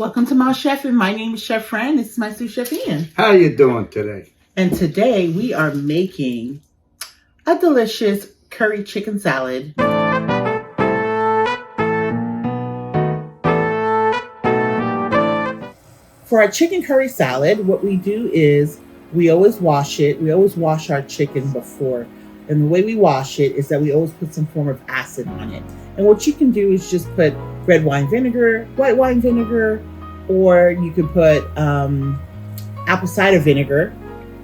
Welcome to My Chef, and my name is Chef Fran. This is my sous chef Ian. How you doing today? And today we are making a delicious curry chicken salad. For our chicken curry salad, what we do is we always wash it. We always wash our chicken before. And the way we wash it is that we always put some form of acid on it. And what you can do is just put red wine vinegar, white wine vinegar, or you could put apple cider vinegar,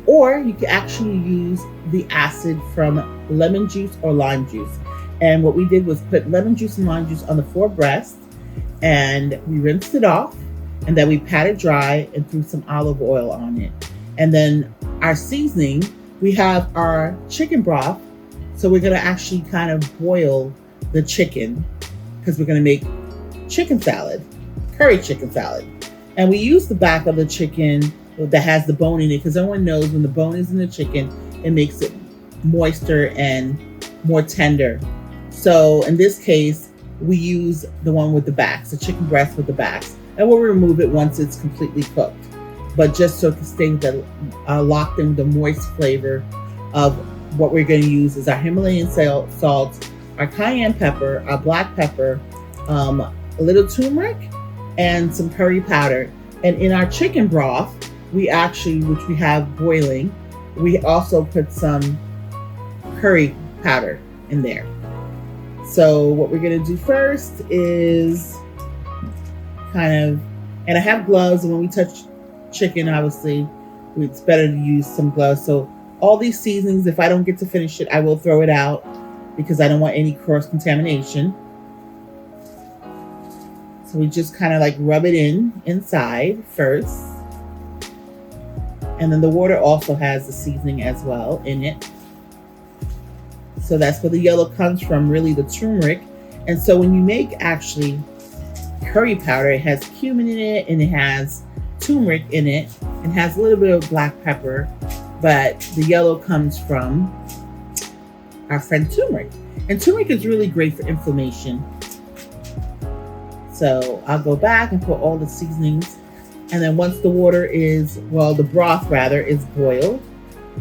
or you could actually use the acid from lemon juice or lime juice. And what we did was put lemon juice and lime juice on the four breasts, and we rinsed it off, and then we patted dry and threw some olive oil on it. And then our seasoning, we have our chicken broth. So we're gonna actually kind of boil the chicken because we're gonna make chicken salad, curry chicken salad. And we use the back of the chicken that has the bone in it because everyone knows when the bone is in the chicken, it makes it moister and more tender. So in this case, we use the one with the backs, the chicken breast with the backs. And we'll remove it once it's completely cooked. But just so it can stay locked in the moist flavor of what we're going to use is our Himalayan salt, our cayenne pepper, our black pepper, a little turmeric, and some curry powder. And in our chicken broth, we actually, which we have boiling, we also put some curry powder in there. So what we're going to do first is and I have gloves, and when we touch chicken, obviously, it's better to use some gloves. So all these seasonings, if I don't get to finish it, I will throw it out because I don't want any cross-contamination. So we just kind of like rub it inside first. And then the water also has the seasoning as well in it. So that's where the yellow comes from, really the turmeric. And so when you make actually curry powder, it has cumin in it and it has turmeric in it and has a little bit of black pepper, but the yellow comes from our friend turmeric. And turmeric is really great for inflammation. So I'll go back and put all the seasonings, and then once the water is, well, the broth rather is boiled,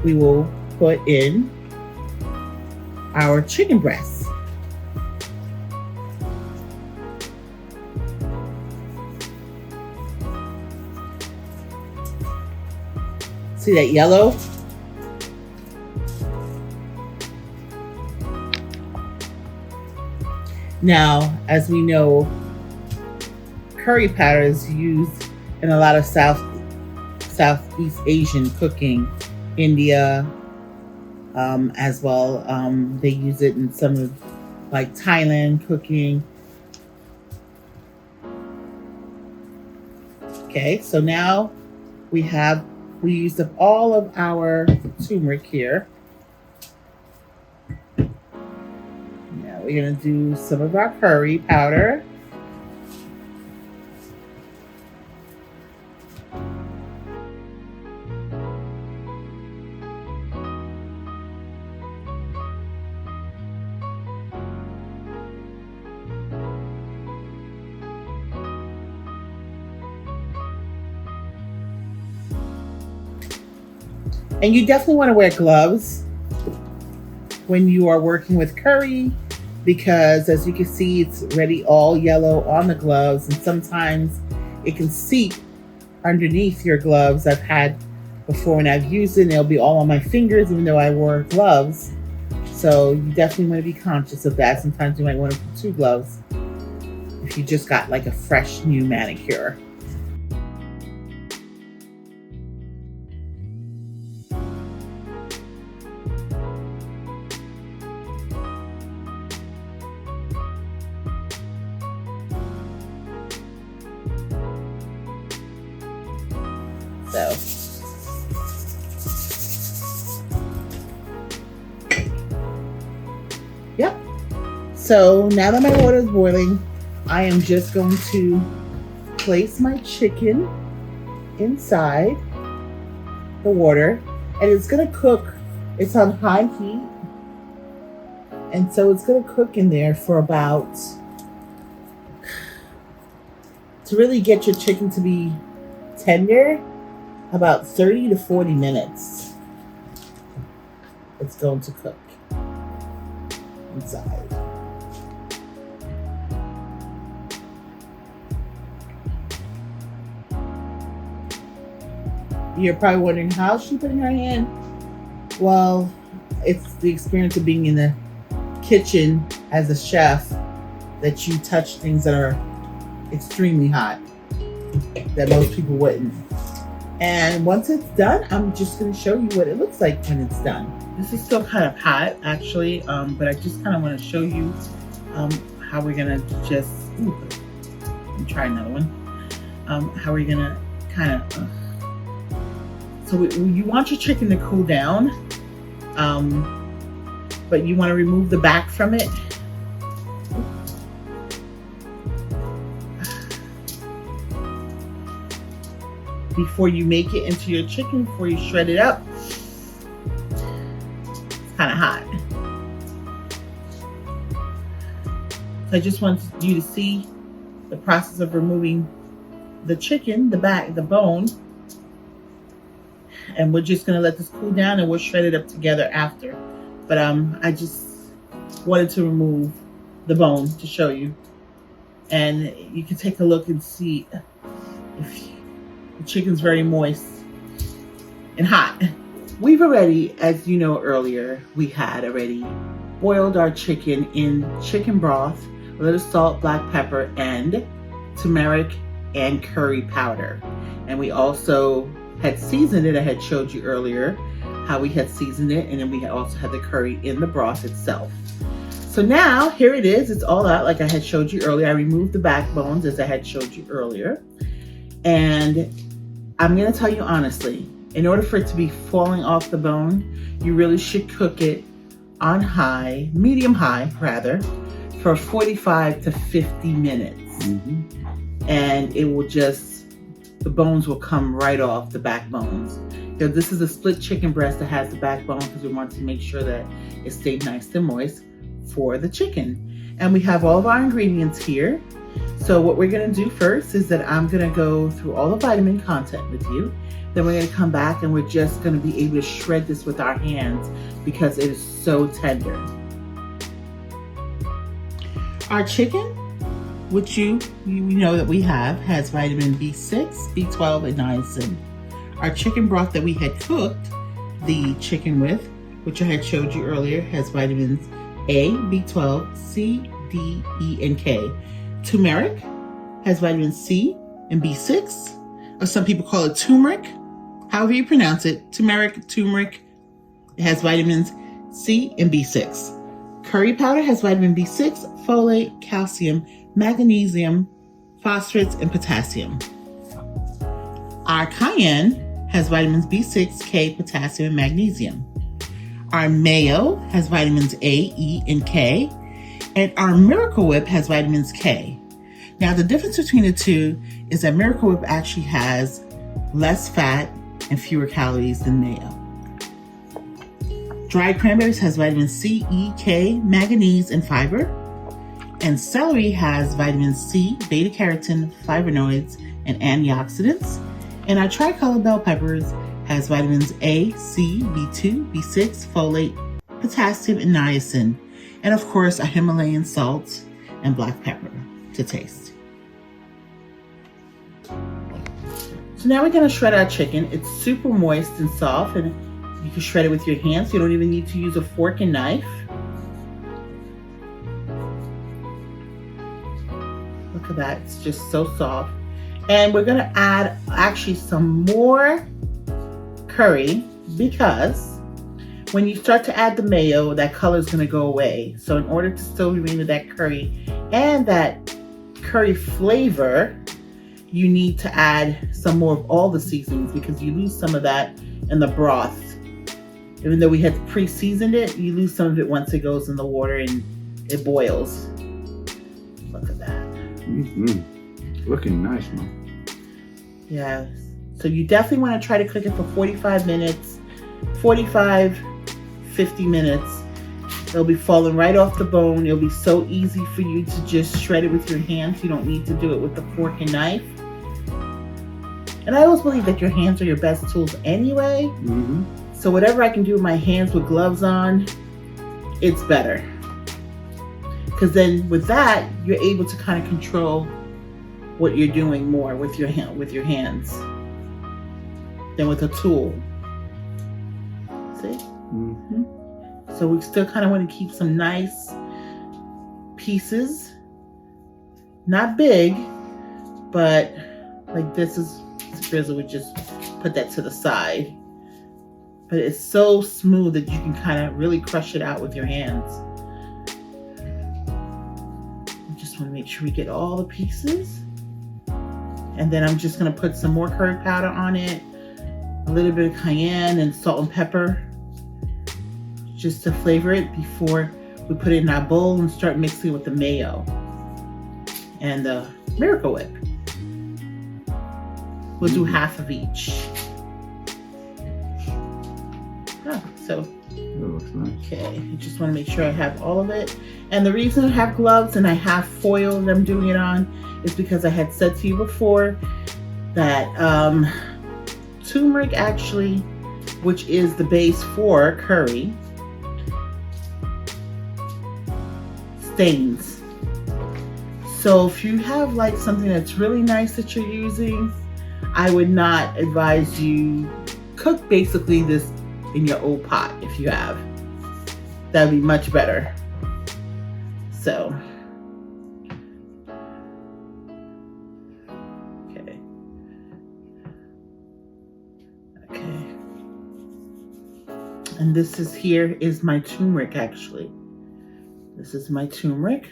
we will put in our chicken breast. See that yellow? Now, as we know, curry powder is used in a lot of Southeast Asian cooking, India as well. They use it in some of like Thailand cooking. Okay, so now we used up all of our turmeric here. Now we're gonna do some of our curry powder. And you definitely want to wear gloves when you are working with curry because, as you can see, it's already all yellow on the gloves, and sometimes it can seep underneath your gloves. I've had before when I've used it, and it'll be all on my fingers even though I wore gloves. So you definitely want to be conscious of that. Sometimes you might want to put two gloves if you just got like a fresh new manicure. So yep. So now that my water is boiling, I am just going to place my chicken inside the water, and it's going to cook. It's on high heat, and so it's going to cook in there for about to really get your chicken to be tender, about 30 to 40 minutes it's going to cook inside. You're probably wondering, how is she putting her hand? Well, it's the experience of being in the kitchen as a chef that you touch things that are extremely hot that most people wouldn't. And once it's done, I'm just going to show you what it looks like when it's done. This is still kind of hot, actually, but I just kind of want to show you how we're going to just, let me try another one, how we're going to kind of, so you want your chicken to cool down, but you want to remove the back from it. Before you make it into your chicken, before you shred it up. It's kind of hot. So I just wanted you to see the process of removing the chicken, the back, the bone. And we're just gonna let this cool down and we'll shred it up together after. But I just wanted to remove the bone to show you. And you can take a look and see if the chicken's very moist and hot. We've already, as you know earlier, we had already boiled our chicken in chicken broth, a little salt, black pepper, and turmeric and curry powder. And we also had seasoned it. I had showed you earlier how we had seasoned it, and then we also had the curry in the broth itself. So now here it is. It's all out like I had showed you earlier. I removed the backbones as I had showed you earlier. And I'm going to tell you honestly, in order for it to be falling off the bone, you really should cook it on high, medium high rather, for 45 to 50 minutes. And it will just, the bones will come right off, the backbones. Now, this is a split chicken breast that has the backbone because we want to make sure that it stayed nice and moist for the chicken. And we have all of our ingredients here. So what we're gonna do first is that I'm gonna go through all the vitamin content with you. Then we're gonna come back and we're just gonna be able to shred this with our hands because it is so tender. Our chicken, which you know that we have, has vitamin B6, B12, and niacin. Our chicken broth that we had cooked the chicken with, which I had showed you earlier, has vitamins A, B12, C, D, E, and K. Turmeric has vitamin C and B6, or some people call it turmeric. However you pronounce it, turmeric. It has vitamins C and B6. Curry powder has vitamin B6, folate, calcium, magnesium, phosphorus, and potassium. Our cayenne has vitamins B6, K, potassium, and magnesium. Our mayo has vitamins A, E, and K. And our Miracle Whip has vitamins K. Now, the difference between the two is that Miracle Whip actually has less fat and fewer calories than mayo. Dried cranberries has vitamins C, E, K, manganese, and fiber. And celery has vitamin C, beta carotene, flavonoids, and antioxidants. And our tricolor bell peppers has vitamins A, C, B2, B6, folate, potassium, and niacin. And of course, a Himalayan salt and black pepper to taste. So now we're going to shred our chicken. It's super moist and soft, and you can shred it with your hands. You don't even need to use a fork and knife. Look at that. It's just so soft. And we're going to add actually some more curry because when you start to add the mayo, that color is going to go away. So in order to still remain with that curry and that curry flavor, you need to add some more of all the seasonings because you lose some of that in the broth. Even though we had pre-seasoned it, you lose some of it once it goes in the water and it boils. Look at that. Looking nice, Mom. Yes. So you definitely want to try to cook it for 45 minutes, 45, 50 minutes. It'll be falling right off the bone. It'll be so easy for you to just shred it with your hands. You don't need to do it with the fork and knife. And I always believe that your hands are your best tools anyway. Mm-hmm. So whatever I can do with my hands with gloves on, it's better. Because then with that, you're able to kind of control what you're doing more with your hands than with a tool. See? Mm-hmm. So we still kind of want to keep some nice pieces. Not big, but like this is drizzle. We just put that to the side. But it's so smooth that you can kind of really crush it out with your hands. I just want to make sure we get all the pieces. And then I'm just going to put some more curry powder on it. A little bit of cayenne and salt and pepper. Just to flavor it before we put it in our bowl and start mixing with the mayo and the Miracle Whip. We'll do half of each. Oh, so That looks nice. okay, I just want to make sure I have all of it. And the reason I have gloves and I have foil that I'm doing it on is because I had said to you before that turmeric actually, which is the base for curry, stains. So if you have like something that's really nice that you're using, I would not advise you cook basically this in your old pot. If you have, that'd be much better. So okay, and this is here is my turmeric actually. This is my turmeric.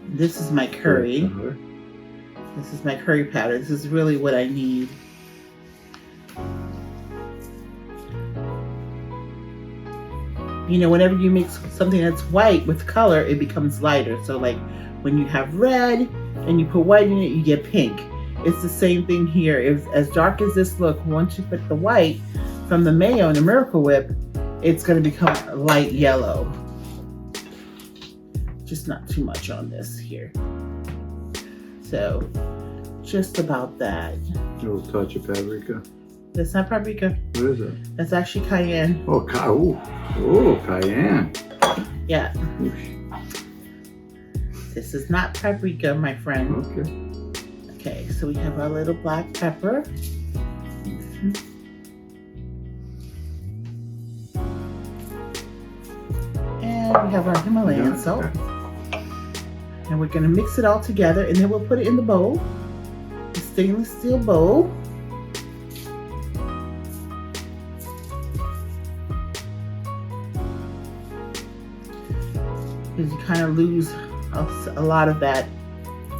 This is my curry. This is my curry powder. This is really what I need. You know, whenever you mix something that's white with color, it becomes lighter. So like when you have red and you put white in it, you get pink. It's the same thing here. If as dark as this look, once you put the white from the mayo and the Miracle Whip, it's going to become a light yellow. Just not too much on this here. So just about that. A little touch of paprika. That's not paprika. What is it? That's actually cayenne. Oh, cayenne. Yeah. Oosh. This is not paprika, my friend. Okay. Okay, so we have our little black pepper. And we have our Himalayan salt. Okay. And we're going to mix it all together, and then we'll put it in the bowl, the stainless steel bowl. Because you kind of lose a lot of that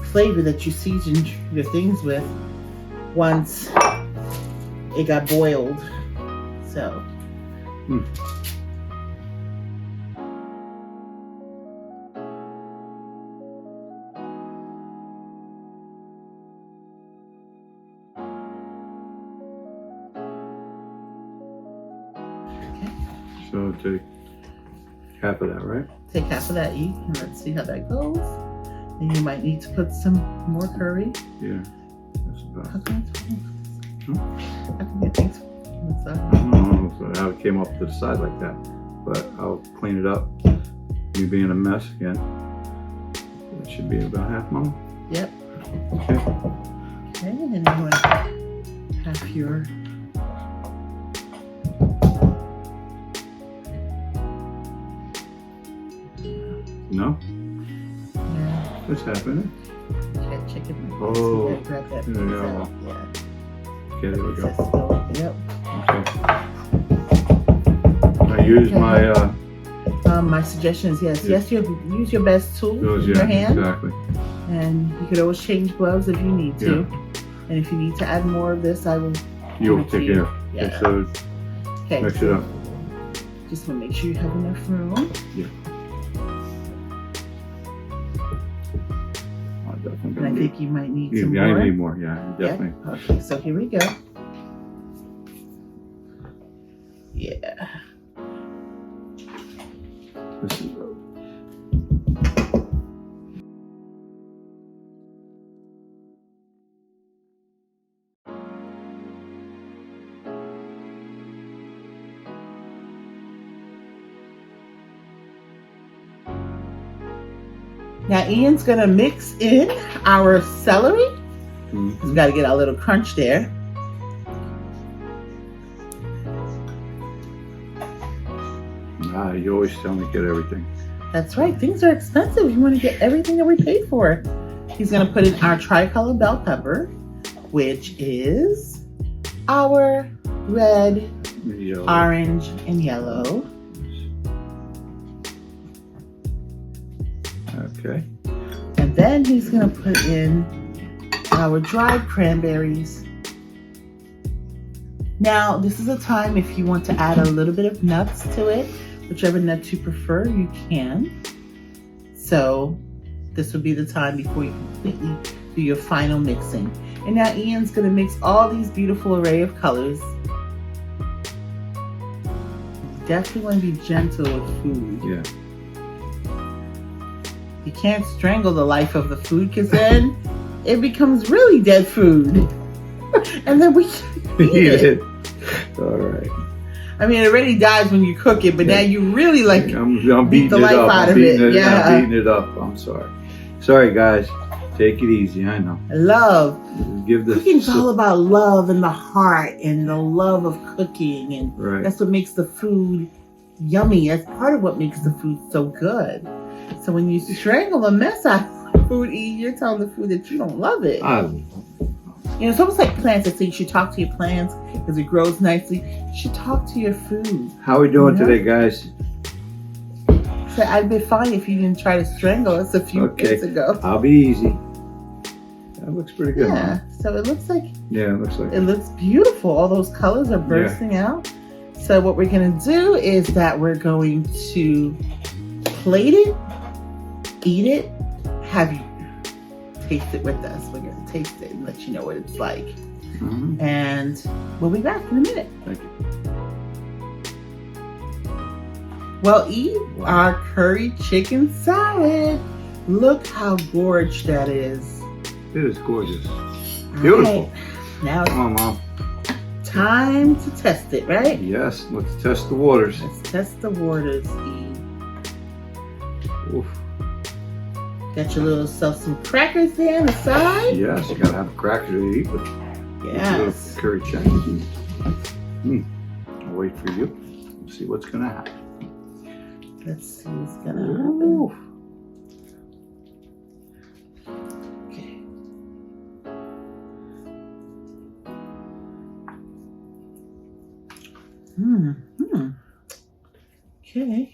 flavor that you season your things with once it got boiled. So. So take half of that, right? Take half of that each, and let's see how that goes. And you might need to put some more curry. Yeah, that's about. How can I get things? I don't know how it came off to the side like that, but I'll clean it up. Me being a mess again. It should be about half, Mama. Yep. Okay. Okay, and then you want to have your. No? Yeah. What's happening? That chicken. Oh, grab that. there we go. Out. Yeah. Okay, there we go. Yep. Okay. I use my my suggestion is yes, you use your best tool in your hand. Exactly. And you could always change gloves if you need to. And if you need to add more of this, I will. You'll take care. Yeah. Okay, so Okay. mix it up. Just want to make sure you have enough room. Yeah. And I think you might need some more. more. I need more, yeah, definitely. Yeah. Okay, so here we go. Yeah. This is Now Ian's gonna mix in our celery. Mhm. We gotta get our little crunch there. You always tell me get everything. That's right, things are expensive. You wanna get everything that we paid for. He's gonna put in our tricolor bell pepper, which is our red, Yellow. orange, and yellow. Okay. And then he's gonna put in our dried cranberries. Now, this is a time if you want to add a little bit of nuts to it, whichever nuts you prefer, you can. So this would be the time before you completely do your final mixing. And now Ian's gonna mix all these beautiful array of colors. Definitely want to be gentle with food. Yeah. You can't strangle the life of the food because then it becomes really dead food. And then we eat it. All right. I mean, it already dies when you cook it, but now you really like I'm beat the beating it life up. out I'm of beating it. Yeah. I'm beating it up. I'm sorry. Sorry, guys. Take it easy. I know. Love. Give this. Cooking's all about love and the heart and the love of cooking, and Right. that's what makes the food yummy. That's part of what makes the food so good. So when you strangle the mess out of food, you're telling the food that you don't love it. You know, it's almost like plants. I say you should talk to your plants because it grows nicely. You should talk to your food. How are we doing Yeah. today, guys? So I'd be fine if you didn't try to strangle us a few minutes ago. I'll be easy. That looks pretty good. Yeah. Huh? So it looks like Yeah, it looks like it looks beautiful. All those colors are bursting out. So what we're gonna do is that we're going to plate it, eat it, have you taste it with us. We're gonna taste it and let you know what it's like. Mhm. And we'll be back in a minute. Thank you. Well, eat our curry chicken salad. Look how gorgeous that is. It is gorgeous. Beautiful. Right. Now Come on, Mom. it's time to test it, right? Yes, let's test the waters. Let's test the waters, Eve. Oof. Got your little self some crackers there on the side. Yes, you gotta have a cracker to eat with Yes. curry chicken. I'll wait for you. Let's see what's gonna happen. Let's see what's gonna happen. Ooh. Okay. Okay.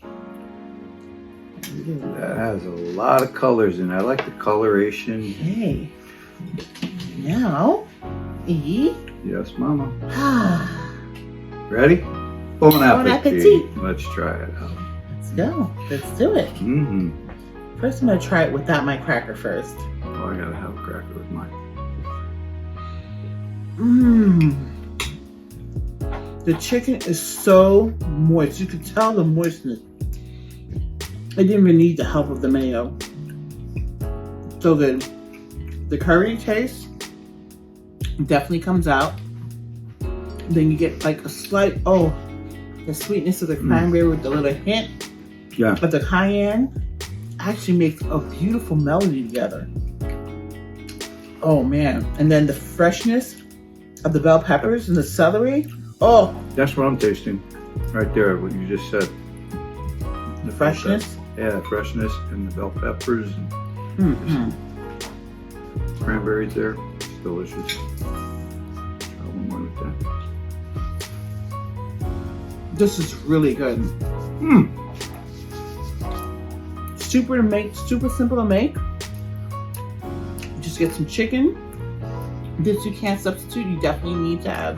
That has a lot of colors in it. I like the coloration. Okay. Now, eat. Yes, Mama. Ah. Ready? Bon appetit. appetit. Let's try it out. Let's go. Let's do it. Mm-hmm. First, I'm gonna try it without my cracker first. Oh, I gotta have a cracker with mine. The chicken is so moist. You can tell the moistness. I didn't even need the help of the mayo. So good. The curry taste definitely comes out. Then you get like a slight, the sweetness of the cranberry with a little hint of the cayenne actually makes a beautiful melody together. Oh man. And then the freshness of the bell peppers and the celery. Oh, that's what I'm tasting. Right there, what you just said. the freshness. Yeah, freshness and the bell peppers and cranberries there. It's delicious. Try one more with that. This is really good. Super simple to make. Just get some chicken. This you can't substitute. You definitely need to have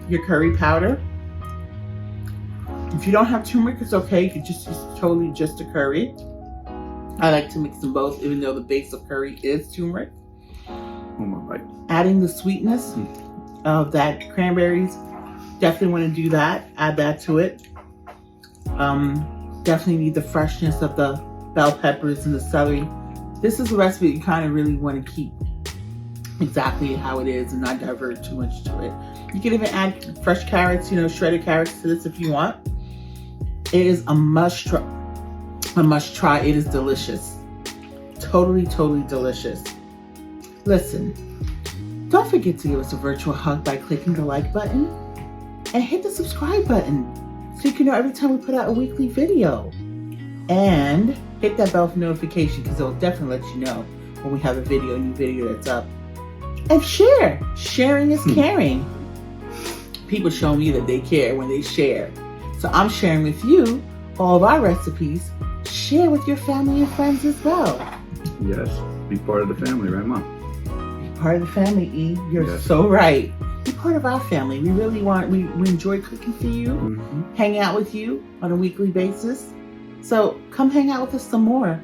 your curry powder. If you don't have turmeric, it's okay. You can just use totally just a curry. I like to mix them both, even though the base of curry is turmeric. One more bite. Adding the sweetness of that cranberries Definitely want to do that. Add that to it. Definitely need the freshness of the bell peppers and the celery. This is a recipe you kind of really want to keep exactly how it is and not divert too much to it. You can even add fresh carrots, shredded carrots to this if you want. It is a must try. A must try. It is delicious. Totally, totally delicious. Listen, don't forget to give us a virtual hug by clicking the like button and hit the subscribe button so you can know every time we put out a weekly video. And hit that bell for notification because it'll definitely let you know when we have a new video that's up. And share. Sharing is caring. People show me that they care when they share. So I'm sharing with you all of our recipes. Share with your family and friends as well. Yes, be part of the family, right, Mom? Be part of the family, E. You're Yes. so right. Be part of our family. We really we enjoy cooking for you, hang out with you on a weekly basis. So come hang out with us some more.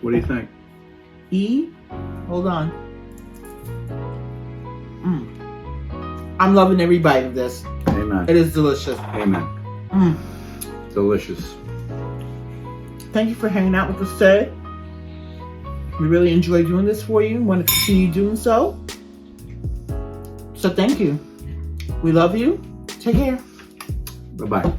What do you think? E, hold on. I'm loving every bite of this. Amen. It is delicious. Amen. Delicious. Thank you for hanging out with us today. We really enjoy doing this for you and want to continue doing so. So thank you. We love you. Take care. Bye-bye.